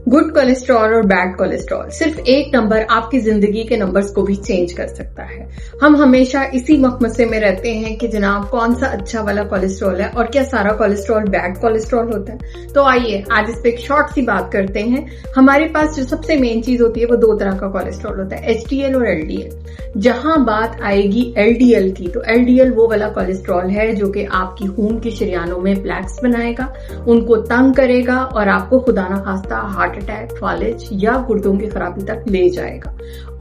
Good cholesterol और bad cholesterol, सिर्फ एक नंबर आपकी जिंदगी के नंबर्स को भी चेंज कर सकता है। हम हमेशा इसी मकमसे में रहते हैं कि जनाब कौन सा अच्छा वाला कोलेस्ट्रॉल है और क्या सारा कोलेस्ट्रॉल बैड कोलेस्ट्रॉल होता है। तो आइए आज इस पे एक शॉर्ट सी बात करते हैं। हमारे पास जो सबसे मेन चीज होती है वो दो तरह का कोलेस्ट्रॉल होता है, HDL और LDL। जहां बात आएगी LDL की, तो LDL वो वाला कोलेस्ट्रॉल है जो कि आपकी खून की शरियानों में प्लैक्स बनाएगा, उनको तंग करेगा और आपको खुदा ना खास्ता हार्ट अटैक, फालिज या गुर्दों की खराबी तक ले जाएगा।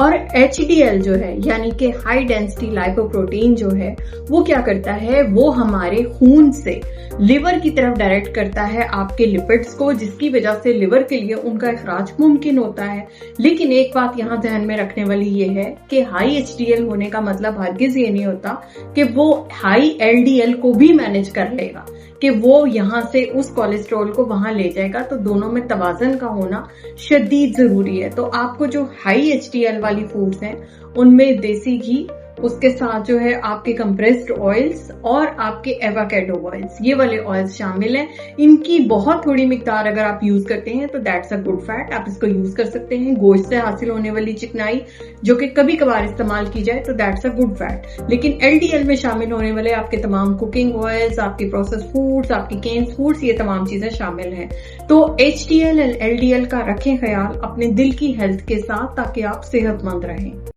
और HDL जो है यानी कि हाई डेंसिटी लाइपोप्रोटीन जो है वो क्या करता है, वो हमारे खून से लिवर की तरफ डायरेक्ट करता है आपके लिपिड्स को, जिसकी वजह से लिवर के लिए उनका इखराज मुमकिन होता है। लेकिन एक बात यहाँ ध्यान में रखने वाली ये है कि हाई HDL होने का मतलब हरगिज ये नहीं होता कि वो हाई LDL को भी मैनेज कर लेगा, कि वो यहां से उस कोलेस्ट्रॉल को वहां ले जाएगा। तो दोनों में तवाज़न का होना शदीद जरूरी है। तो आपको जो हाई HDL वाली फूड्स हैं उनमें देसी घी, उसके साथ जो है आपके कंप्रेस्ड ऑयल्स और आपके एवोकाडो ऑयल्स, ये वाले ऑयल्स शामिल हैं। इनकी बहुत थोड़ी मिकदार अगर आप यूज करते हैं तो दैट्स अ गुड फैट, आप इसको यूज कर सकते हैं। गोश्त से हासिल होने वाली चिकनाई जो कि कभी कभार इस्तेमाल की जाए तो दैट्स अ गुड फैट। लेकिन LDL में शामिल होने वाले आपके तमाम कुकिंग ऑयल्स, आपकी प्रोसेस फूड्स, आपकी केन्स फूड्स, ये तमाम चीजें शामिल हैं। तो HDL और LDL का रखें ख्याल अपने दिल की हेल्थ के साथ, ताकि आप सेहतमंद रहें।